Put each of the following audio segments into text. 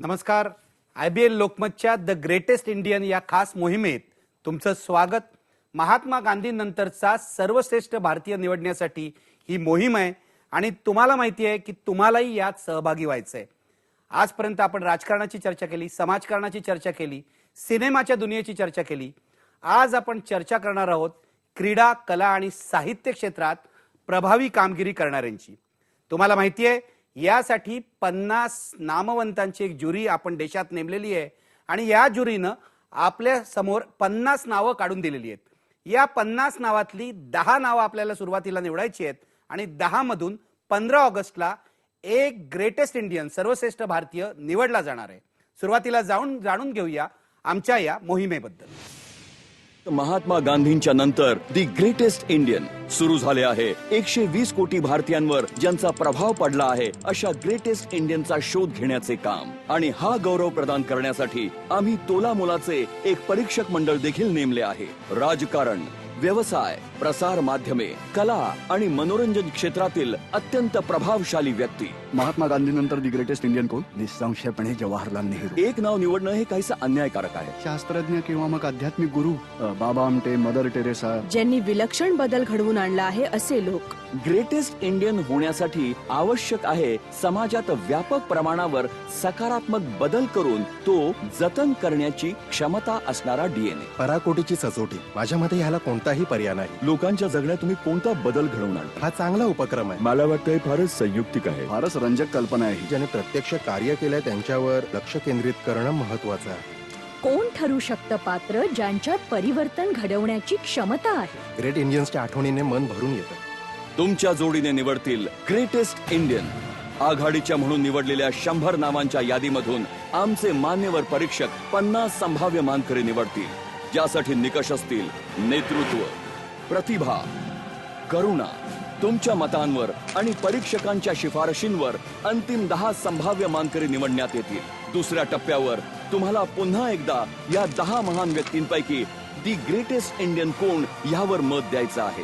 नमस्कार. IBL लोकमतच्या the greatest Indian या खास मोहिमेत तुमचं स्वागत. महात्मा गांधींनंतरचा सर्वश्रेष्ठ भारतीय निवडण्यासाठी ही मोहीम आहे आणि तुम्हाला माहिती आहे की तुम्हालाही यात सहभागी व्हायचं आहे. आजपर्यंत आपण राजकारणाची चर्चा केली, समाजकारणाची चर्चा केली, सिनेमाच्या दुनियेची चर्चा केली. आज आपण चर्चा करणार आहोत क्रीडा, कला आणि साहित्य क्षेत्रात प्रभावी कामगिरी करणाऱ्यांची. तुम्हाला माहिती आहे यासाठी 50 नामवंतांची एक ज्युरी आपण देशात नेमलेली आहे आणि या ज्युरीनं आपल्या समोर 50 नावं काढून दिलेली आहेत. या 50 नावातली 10 नावं आपल्याला सुरुवातीला निवडायची आहेत आणि 10 मधून 15 ऑगस्टला एक ग्रेटेस्ट इंडियन, सर्वश्रेष्ठ भारतीय निवडला जाणार आहे. सुरुवातीला जाणून घेऊया आमच्या या मोहिमेबद्दल. महात्मा गांधींच्या नंतर दी ग्रेटेस्ट इंडियन सुरू झाले आहे. 120 कोटी भारतीयांवर ज्यांचा प्रभाव पडला आहे अशा ग्रेटेस्ट इंडियनचा शोध घेण्याचे काम. आणि हा गौरव प्रदान करण्यासाठी आम्ही तोला मोलाचे एक परीक्षक मंडळ देखील नेमले आहे. राजकारण, व्यवसाय, प्रसार माध्यमे, कला आणि मनोरंजन क्षेत्रातील अत्यंत प्रभावशाली व्यक्ती. महात्मा गांधीनंतर दी ग्रेटेस्ट इंडियन कोण? निसंशयपणे जवाहरलाल नेहरू. एक नाव निवडणं हे काहीसं अन्यायकारक आहे. शास्त्रज्ञ किंवा मग आध्यात्मिक गुरु, बाबा आमटे, मदर टेरेसा, ज्यांनी विलक्षण बदल घडवून आणला आहे असे लोक. ग्रेटेस्ट इंडियन होण्यासाठी आवश्यक आहे समाजात व्यापक प्रमाणावर सकारात्मक बदल करून तो जतन करण्याची क्षमता असणारा DNA. पराकोटीची सचोटी, माझ्या मते ह्याला कोणताही पर्याय नाही. लोकांच्या जगण्यात तुम्ही कोणता बदल घडवून आणता? हा चांगला उपक्रम आहे. मला वाटतं फारच संयुक्तिक आहे. फारच रंजक कल्पना आहे. ज्याने प्रत्यक्ष कार्य केलंय त्यांच्यावर लक्ष केंद्रित करणं महत्वाचं आहे. कोण ठरू शकतं पात्र ज्यांच्यात परिवर्तन घडवण्याची क्षमता आहे? ग्रेट इंडियन्सच्या आठवणीने मन भरून येतं. तुमच्या जोडीने निवडतील ग्रेटेस्ट इंडियन. आघाडीच्या म्हणून निवडलेल्या 100 नावांच्या यादीमधून आमचे मान्यवर परीक्षक 50 संभाव्य मानकरी निवडतील, ज्यासाठी निकष असतील नेतृत्व, प्रतिभा, करुणा. तुमच्या मतांवर आणि परीक्षकांच्या शिफारशींवर अंतिम 10 संभाव्य मानकरी निवडण्यात येतील. दुसऱ्या टप्प्यावर तुम्हाला पुन्हा एकदा या 10 महान व्यक्तींपैकी दी ग्रेटेस्ट इंडियन कोण यावर मत द्यायचं आहे.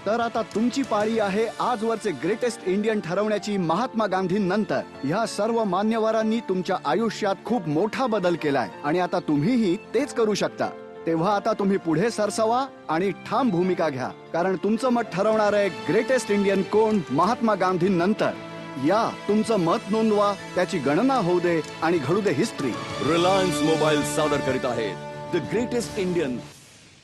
तर आता तुमची पाळी आहे आजवरचे ग्रेटेस्ट इंडियन ठरवण्याची. महात्मा गांधींनंतर ह्या सर्व मान्यवरांनी तुमच्या आयुष्यात खूप मोठा बदल केलाय आणि आता तुम्हीही तेच करू शकता. तेव्हा आता तुम्ही पुढे सरसवा आणि ठाम भूमिका घ्या, कारण तुमचं मत ठरवणार आहे ग्रेटेस्ट इंडियन कोण महात्मा गांधींनंतर. या तुमचं मत नोंदवा, त्याची गणना होऊ दे आणि घडू दे हिस्ट्री. रिलायन्स मोबाईल सादर करीत आहे द ग्रेटेस्ट इंडियन.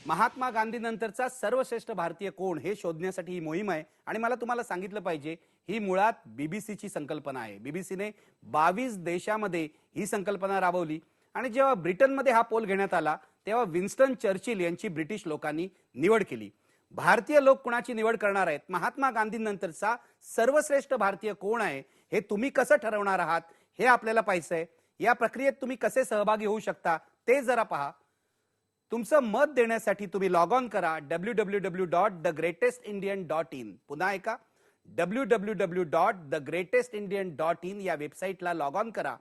महात्मा गांधीनंतरचा सर्वश्रेष्ठ भारतीय कोण हे शोधण्यासाठी ही मोहीम आहे आणि मला तुम्हाला सांगितलं पाहिजे ही मुळात बीबीसीची संकल्पना आहे. बीबीसीने 22 देशामध्ये ही संकल्पना राबवली आणि जेव्हा ब्रिटनमध्ये हा पोल घेण्यात आला तेव्हा विन्स्टन चर्चिल यांची ब्रिटिश लोकांनी निवड केली. भारतीय लोक कुणाची निवड करणार आहेत? महात्मा गांधींनंतरचा सर्वश्रेष्ठ भारतीय कोण आहे हे तुम्ही कसं ठरवणार आहात हे आपल्याला पाहायचंय. या प्रक्रियेत तुम्ही कसे सहभागी होऊ शकता ते जरा पहा. तुमचं मत देण्यासाठी तुम्ही लॉग ऑन करा www.thegreatestindian.in. पुन्हा ऐका www.thegreatestindian.in या वेबसाईटला लॉग ऑन करा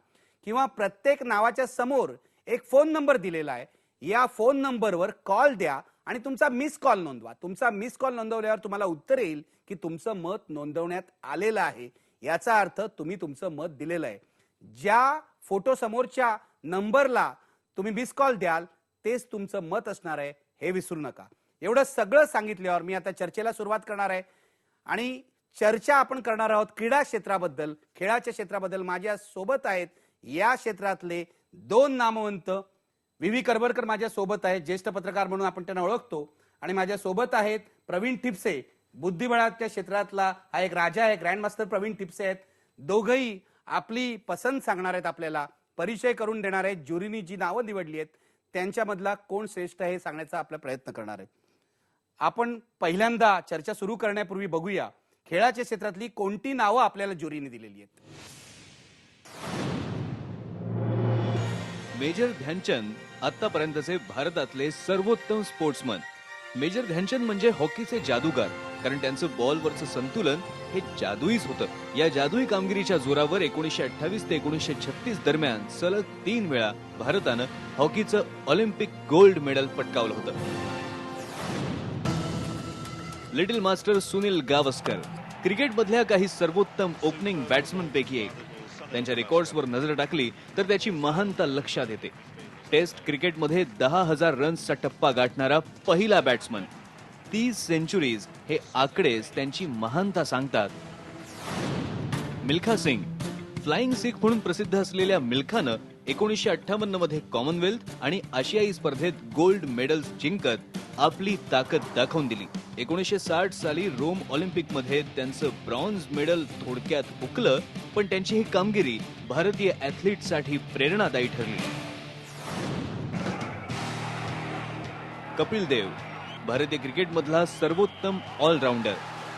किंवा प्रत्येक नावाच्या समोर एक फोन नंबर दिलेला आहे. या फोन नंबरवर कॉल द्या आणि तुमचा मिस कॉल नोंदवा. तुमचा मिस कॉल नोंदवल्यावर तुम्हाला उत्तर येईल की तुमचं मत नोंदवण्यात आलेलं आहे. याचा अर्थ तुम्ही तुमचं मत दिलेलं आहे. ज्या फोटो समोरच्या नंबरला तुम्ही मिस कॉल द्याल तेच तुमचं मत असणार आहे हे विसरू नका. एवढं सगळं सांगितल्यावर मी आता चर्चेला सुरुवात करणार आहे आणि चर्चा आपण करणार आहोत क्रीडा क्षेत्राबद्दल, खेळाच्या क्षेत्राबद्दल. माझ्या सोबत आहेत या क्षेत्रातले 2 नामवंत. व्ही करबरकर माझ्या सोबत आहेत, ज्येष्ठ पत्रकार म्हणून आपण त्यांना ओळखतो. आणि माझ्या सोबत आहेत प्रवीण ठिपसे, बुद्धिबळाच्या क्षेत्रातला हा एक राजा आहे. ग्रँडमास्टर प्रवीण ठिपसे आहेत. दोघंही आपली पसंत सांगणार आहेत, आपल्याला परिचय करून देणार आहेत. ज्युरीनी जी नावं निवडली आहेत त्यांच्यामधला कोण श्रेष्ठ आहे सांगण्याचा आपला प्रयत्न करणार आहे. आपण पहिल्यांदा चर्चा सुरू करण्यापूर्वी बघूया खेळाच्या क्षेत्रातली कोणती नावं आपल्याला ज्युरीने दिलेली आहेत. मेजर ध्यानचंद आतापर्यंतचे भारतातले सर्वोत्तम स्पोर्ट्समन. मेजर ध्यानचंद म्हणजे हॉकीचे जादूगार, कारण त्यांचं बॉलवरचं संतुलन हे जादुईच होतं. या जादुई कामगिरीच्या जोरावर 1928 ते 1936 दरम्यान सलग 3 वेळा भारतानं हॉकीचं ऑलिम्पिक गोल्ड मेडल पटकावलं होतं. लिटिल मास्टर सुनील गावस्कर क्रिकेटमधल्या काही सर्वोत्तम ओपनिंग बॅट्समन पैकी एक. त्यांच्या रेकॉर्ड्सवर नजर टाकली तर त्याची महानता लक्षात येते. टेस्ट क्रिकेटमध्ये 10,000 रन्सचा टप्पा गाठणारा पहिला बॅट्समन. 30 सेंचुरीज हे आकडेच त्यांची महानता सांगतात. मिल्खा सिंग. फ्लाइंग सिख म्हणून प्रसिद्ध असलेल्या मिल्खानं 1958 मध्ये कॉमनवेल्थ आणि आशियाई स्पर्धेत गोल्ड मेडल्स जिंकत आपली ताकद दाखवून दिली. 1960 साली रोम ऑलिम्पिक मध्ये त्यांचं ब्रॉन्झ मेडल थोडक्यात हुकलं, पण त्यांची ही कामगिरी भारतीय ॲथलीटसाठी प्रेरणादायी ठरली. कपिल देव. भारतीय क्रिकेटमधला सर्वोत्तम ऑलराऊंडर.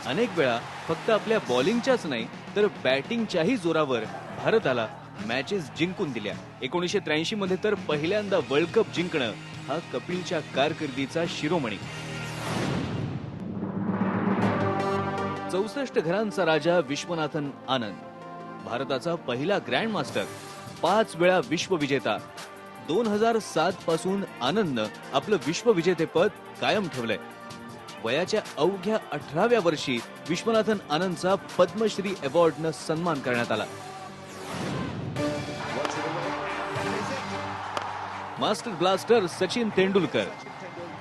अनेक वेळा फक्त आपल्या बॉलिंगच्याच नाही तर बॅटिंगच्याही जोरावर भारताला मॅचेस जिंकून दिल्या. 1983 मध्ये तर पहिल्यांदा वर्ल्ड कप जिंकणं हा कपिलच्या कारकिर्दीचा शिरोमणी. 64 घरांचा राजा विश्वनाथन आनंद. भारताचा पहिला ग्रँड मास्टर. 5 वेळा विश्वविजेता. 2007 पासून आनंदनं आपलं विश्वविजेतेपद कायम ठेवलंय. वयाच्या अवघ्या 18व्या वर्षी विश्वनाथन आनंदचा पद्मश्री अवॉर्डनं सन्मान करण्यात आला. Master blaster Sachin Tendulkar.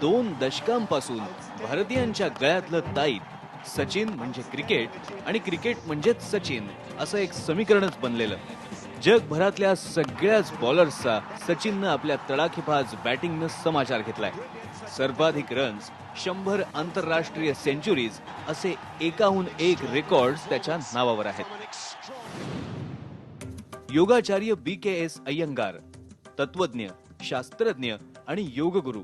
2 दशकांपासून भारतीयांच्या गळ्यातलं ताईत. सचिन म्हणजे क्रिकेट आणि क्रिकेट म्हणजेच सचिन असं एक समीकरणच बनलेलं. जगभरातल्या सगळ्याच बॉलर्सचा सचिननं आपल्या तडाखेबाज बॅटिंगनं समाचार घेतलाय. सर्वाधिक रन्स, 100 आंतरराष्ट्रीय सेंचुरीज असे एकाहून एक रेकॉर्ड्स त्याच्या नावावर आहेत. योगाचार्य BKS अय्यंगार. तत्वज्ञ, शास्त्रज्ञ आणि योगगुरू.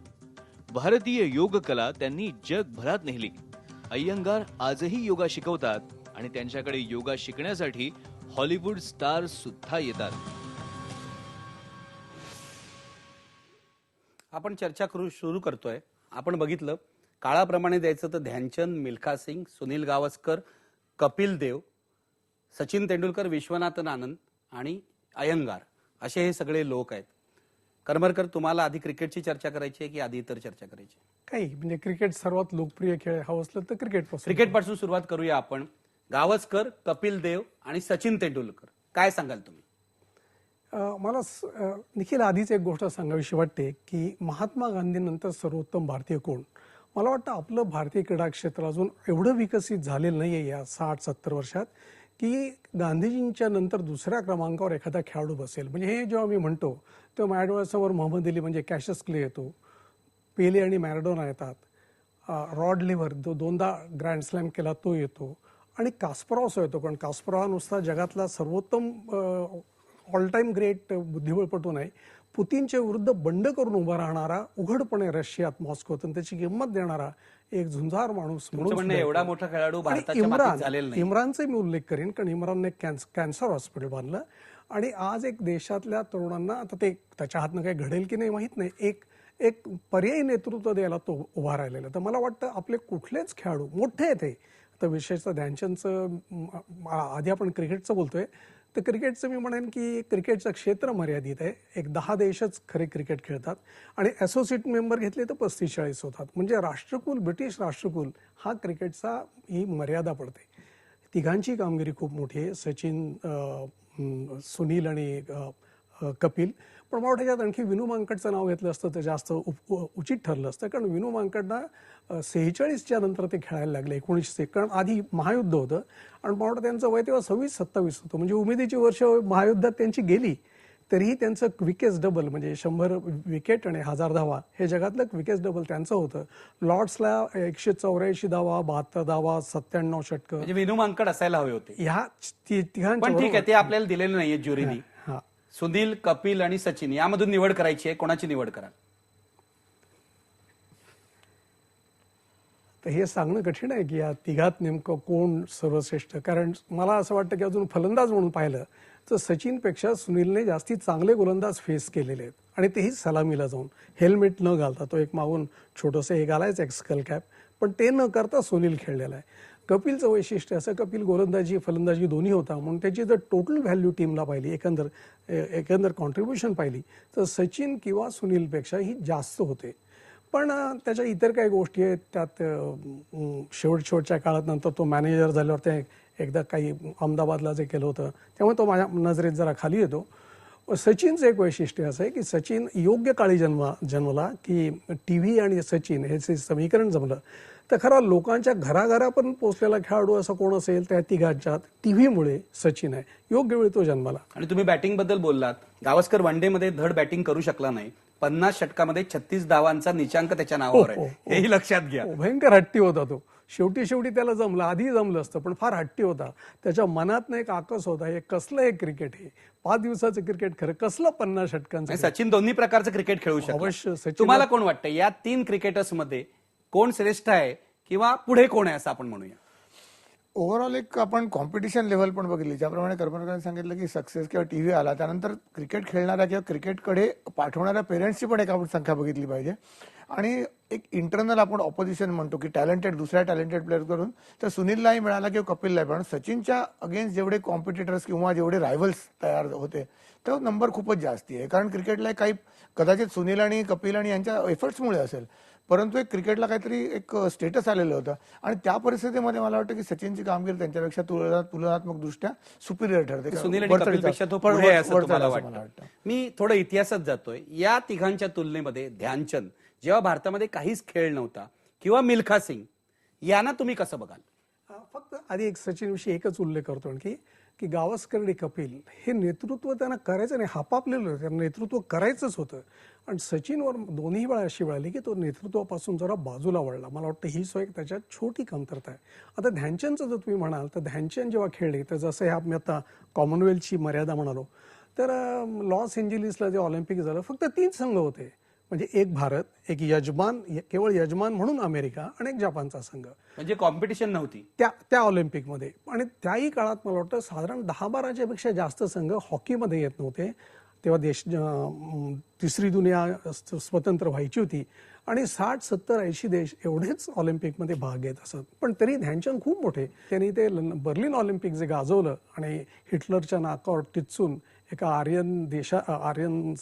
भारतीय योग कला त्यांनी जगभरात नेली. अय्यंगार आजही योगा शिकवतात आणि त्यांच्याकडे योगा शिकण्यासाठी हॉलिवूड स्टार्स सुद्धा येतात. आपण चर्चा करू सुरू करतोय. आपण बघितलं काळाप्रमाणे द्यायचं तर ध्यानचंद, मिल्खा सिंग, सुनील गावस्कर, कपिल देव, सचिन तेंडुलकर, विश्वनाथन आनंद आणि अय्यंगार असे हे सगळे लोक आहेत. करमरकर, तुम्हाला आधी क्रिकेटची चर्चा करायची आहे की आधी इतर चर्चा करायची? काही म्हणजे क्रिकेट सर्वात लोकप्रिय खेळ हवं असलं तर क्रिकेटपासून सुरुवात करूया आपण. गावस्कर, कपिल देव आणि सचिन तेंडुलकर, काय सांगाल तुम्ही? मला निखिल आधीच एक गोष्ट सांगावीशी वाटते की महात्मा गांधींनंतर सर्वोत्तम भारतीय कोण. मला वाटतं आपलं भारतीय क्रीडा क्षेत्र अजून एवढं विकसित झालेलं नाहीये या 60-70 वर्षात की गांधीजींच्या नंतर दुसऱ्या क्रमांकावर एखादा खेळाडू बसेल. म्हणजे हे जेव्हा मी म्हणतो तेव्हा माझ्यासमोर मोहम्मद अली म्हणजे कॅशियस क्ले येतो, पेले आणि मॅराडोना येतात, रॉड लिव्हर जो 2दा ग्रँड स्लॅम केला तो येतो आणि कास्परॉव येतो. कारण कास्परॉव नुसता जगातला सर्वोत्तम ऑल टाइम ग्रेट बुद्धिबळपटू नाही, पुतीनच्या विरुद्ध बंड करून उभा राहणारा, उघडपणे रशियात मॉस्कोत त्याची किंमत देणारा एक झुंजार माणूस म्हणून एवढा मोठा खेळाडू भारताच्या मातीत झालेला नाही. इम्रानचे मी उल्लेख करेन कारण इम्रानने कॅन्सर हॉस्पिटल बांधलं आणि आज एक देशातल्या तरुणांना, आता ते त्याच्या हातनं काही घडेल की नाही माहित नाही, एक पर्यायी नेतृत्व द्यायला तो उभा राहिलेला. तर मला वाटतं आपले कुठलेच खेळाडू मोठे आहेत. आता विशेषतः ध्यानचंदचं, आधी आपण क्रिकेटचं बोलतोय तर क्रिकेटचं मी म्हणेन की क्रिकेटचं क्षेत्र मर्यादित आहे. एक 10 देशच खरे क्रिकेट खेळतात आणि असोसिएट मेंबर घेतले तर 35-40 होतात. म्हणजे राष्ट्रकुल, ब्रिटिश राष्ट्रकुल हा क्रिकेटचा ही मर्यादा पडते. तिघांची कामगिरी खूप मोठी आहे, सचिन, सुनील आणि कपिल. पण मला वाटतं त्यात आणखी विनू मांकडचं नाव घेतलं असतं तर जास्त उचित ठरलं असतं. कारण विनू मांकडना 46च्या नंतर ते खेळायला लागले. 1900, कारण आधी महायुद्ध होतं आणि मला वाटतं त्यांचं वय तेव्हा 26-27 होतं. म्हणजे उमेदीची वर्ष महायुद्धात त्यांची गेली तरीही त्यांचं क्विकेस्ट डबल म्हणजे 100 विकेट आणि 1000 धावा हे जगातलं क्विकेस्ट डबल त्यांचं होतं. लॉर्ड्सला 184 धावा, 72 धावा, 97 षटकं. म्हणजे विनू मांकड असायला हवे होते. ह्या तिघांच्या, पण ठीक आहे, ते आपल्याला दिलेले नाहीये ज्युरीनी. सुनील, कपिल आणि सचिन यामधून निवड करायची आहे, कोणाची निवड करा? तर हे सांगणं कठीण आहे की या तिघात नेमकं कोण सर्वश्रेष्ठ. कारण मला असं वाटतं की अजून फलंदाज म्हणून पाहिलं तर सचिनपेक्षा सुनीलने जास्ती चांगले गोलंदाज फेस केलेले आहेत आणि तेही सलामीला जाऊन, हेल्मेट न घालता. तो एक मागून छोटंसं हे घालायचं, एक स्कल कॅप, पण ते न करता सुनील खेळलेला आहे. कपिलचं वैशिष्ट्य असं, कपिल गोलंदाजी फलंदाजी दोन्ही होता म्हणून त्याची जर टोटल व्हॅल्यू टीमला पाहिली, एकंदर कॉन्ट्रीब्युशन पाहिली तर सचिन किंवा सुनीलपेक्षा ही जास्त होते. पण त्याच्या इतर काही गोष्टी आहेत त्यात शेवटच्या काळात नंतर तो मॅनेजर झाल्यावर ते एकदा काही अहमदाबादला जे केलं होतं त्यामुळे तो माझ्या नजरेत जरा खाली येतो. सचिनचं एक वैशिष्ट्य असं आहे की सचिन योग्य काळी जन्मला की टी व्ही आणि सचिन हे जे समीकरण जमलं तर खरा लोकांच्या घराघरापर्यंत पोहोचलेला खेळाडू असं कोण असेल त्या तिघांच्यात टीव्हीमुळे सचिन आहे. योग्य वेळी तो जन्माला. आणि तुम्ही बॅटिंग बद्दल बोललात. गावस्कर वन डे मध्ये धड बॅटिंग करू शकला नाही. 50 षटकामध्ये 36 धावांचा निचांक त्याच्या नावावर आहे, हेही लक्षात घ्या. भयंकर हट्टी होता तो. शेवटी त्याला जमलं, आधी जमलं असतं पण फार हट्टी होता. त्याच्या मनात एक आकस होता, हे कसलं एक क्रिकेट, हे 5 दिवसाचं क्रिकेट, खरं कसलं 50 षटकांचं. सचिन दोन्ही प्रकारचं क्रिकेट खेळू अवश्य शकतो. सचिन. तुम्हाला कोण वाटतं या 3 क्रिकेटर्स मध्ये कोण श्रेष्ठ आहे किंवा पुढे कोण आहे असं आपण म्हणूया? ओव्हरऑल एक आपण कॉम्पिटिशन लेव्हल पण बघितली. ज्याप्रमाणे कर्मकरांनी सांगितलं की सक्सेस किंवा टीव्ही आला त्यानंतर क्रिकेट खेळणाऱ्या किंवा क्रिकेटकडे पाठवणाऱ्या पेरेंट्सची पण एक आपण संख्या बघितली पाहिजे. आणि एक इंटरनल आपण ऑपोजिशन म्हणतो की टॅलेंटेड दुसऱ्या टॅलेंटेड प्लेअर करून तर सुनीललाही मिळाला किंवा कपिललाही. पण सचिनच्या अगेन्स्ट जेवढे कॉम्पिटिटर्स किंवा जेवढे रायव्हल्स तयार होते तो नंबर खूपच जास्ती आहे. कारण क्रिकेटला काही कदाचित सुनील आणि कपिल आणि यांच्या एफर्ट्समुळे असेल परंतु एक क्रिकेटला काहीतरी एक स्टेटस आलेलं होतं आणि त्या परिस्थितीमध्ये मला वाटतं की सचिनची कामगिरी त्यांच्यापेक्षा तुलनात्मक दृष्ट्या सुपिरियर ठरते. सुनील आणि कपिलपेक्षा तो पुढे आहे असं तुम्हाला वाटतं? मी थोडं इतिहासात जातोय. या तिघांच्या तुलनेमध्ये ध्यानचंद जेव्हा भारतामध्ये काहीच खेळ नव्हता किंवा मिल्खा सिंग यांना तुम्ही कसं बघाल? फक्त आधी एक सचिनविषयी एकच उल्लेख करतो की गावस्कर आणि कपिल हे नेतृत्व त्यांना करायचं नाही, हापापलेलं होतं, त्यांना नेतृत्व करायचंच होतं. आणि सचिनवर दोन्ही वेळा अशी वेळ आली की तो नेतृत्वापासून जरा बाजूला वळला. मला वाटतं ही एक त्याच्यात छोटी कमतरता आहे. आता ध्यानचंदचं जर तुम्ही म्हणाल तर ध्यानचंद जेव्हा खेळले तर जसं ह्या मी आता कॉमनवेल्थची मर्यादा म्हणालो तर लॉस एंजेलिसला जे ऑलिम्पिक झालं फक्त 3 संघ होते. म्हणजे एक भारत, एक यजमान, केवळ यजमान म्हणून अमेरिका आणि एक जपानचा संघ. म्हणजे कॉम्पिटिशन नव्हती त्या ऑलिम्पिकमध्ये. आणि त्याही काळात मला वाटतं साधारण 10-12च्या पेक्षा जास्त संघ हॉकीमध्ये येत नव्हते. तेव्हा तिसरी दुनिया स्वतंत्र व्हायची होती आणि 60, 70, 80 देश एवढेच ऑलिम्पिकमध्ये भाग घेत असत. पण तरी ध्यानचंद खूप मोठे. त्यांनी ते बर्लिन ऑलिम्पिक जे गाजवलं आणि हिटलरच्या नाकावर टिचून एका आर्यन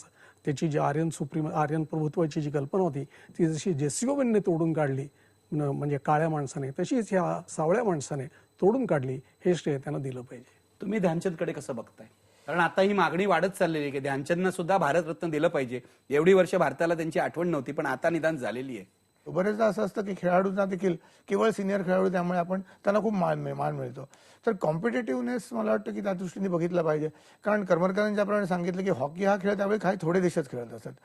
त्याची जी आर्यन प्रभुत्वाची जी कल्पना होती ती जशी जेसिओविनने तोडून काढली म्हणजे काळ्या माणसाने तशीच ह्या सावळ्या माणसाने तोडून काढली. हे श्रेय त्यांना दिलं पाहिजे. तुम्ही ध्यानचंदकडे कसं बघताय? कारण आता ही मागणी वाढत चाललेली आहे की ध्यानचंदना सुद्धा भारतरत्न दिलं पाहिजे. एवढी वर्ष भारताला त्यांची आठवण नव्हती पण आता निदान झालेली आहे. बरेचदा असं असतं की खेळाडूंना देखील केवळ सिनियर खेळाडू त्यामुळे आपण त्यांना खूप मान मिळतो. तर कॉम्पिटेटिव्हनेस मला वाटतं की त्या दृष्टीने बघितलं पाहिजे. कारण करमरकरांनी ज्याप्रमाणे सांगितलं की हॉकी हा खेळ त्यावेळी काही थोडे देशच खेळत असत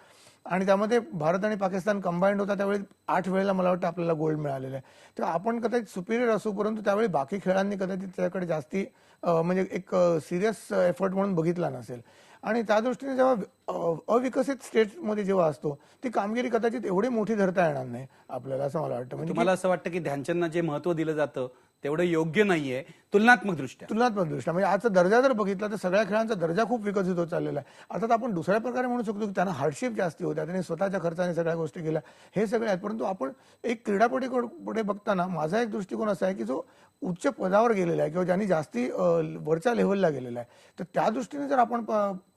आणि त्यामध्ये भारत आणि पाकिस्तान कंबाईंड होता. त्यावेळी 8 वेळेला मला वाटतं आपल्याला गोल्ड मिळालेला आहे. तर आपण कदाचित सुपिरियर असू परंतु त्यावेळी बाकी खेळांनी कदाचित त्याच्याकडे जास्ती म्हणजे एक सिरियस एफर्ट म्हणून बघितला नसेल. आणि त्या दृष्टीने जेव्हा अविकसित स्टेटमध्ये जेव्हा असतो ती कामगिरी कदाचित एवढी मोठी धरता येणार नाही आपल्याला असं मला वाटतं. म्हणजे तुम्हाला असं वाटतं की ध्यानचंदना जे महत्व दिलं जातं तेवढं योग्य नाहीये तुलनात्मक दृष्ट्या? म्हणजे आजचा दर्जा जर बघितला तर सगळ्या खेळांचा दर्जा खूप विकसित होत चाललेला आहे. अर्थात आपण दुसऱ्या प्रकारे म्हणू शकतो की त्यांना हार्डशिप जास्ती होत्या, त्यांनी स्वतःच्या खर्चाने सगळ्या गोष्टी केल्या, हे सगळे आहेत. परंतु आपण एक क्रीडापटूकडे बघताना माझा एक दृष्टिकोन असा आहे की जो उच्च पदावर गेलेला आहे किंवा ज्यांनी जास्ती वरच्या लेव्हलला गेलेला आहे तर त्या दृष्टीने जर आपण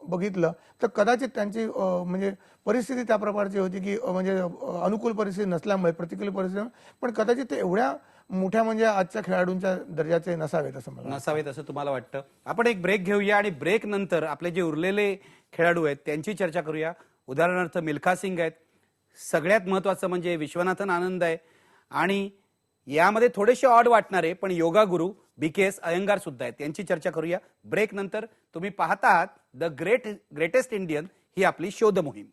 बघितलं तर कदाचित त्यांची म्हणजे परिस्थिती त्या प्रकारची होती की म्हणजे अनुकूल परिस्थिती नसल्यामुळे प्रतिकूल परिस्थिती पण कदाचित ते एवढ्या मोठ्या म्हणजे आजच्या खेळाडूंच्या दर्जाचे नसावेत असं मला नसावेत असं तुम्हाला वाटतं? आपण एक ब्रेक घेऊया आणि ब्रेक नंतर आपले जे उरलेले खेळाडू आहेत त्यांची चर्चा करूया. उदाहरणार्थ मिल्खा सिंग आहेत, सगळ्यात महत्वाचं म्हणजे विश्वनाथन आनंद आहे आणि यामध्ये थोडेसे ऑड वाटणारे पण योगा गुरु BKS अयंगार सुद्धा आहेत. त्यांची चर्चा करूया ब्रेक नंतर. तुम्ही पाहता आहात द ग्रेटेस्ट इंडियन ही आपली शोध मोहीम.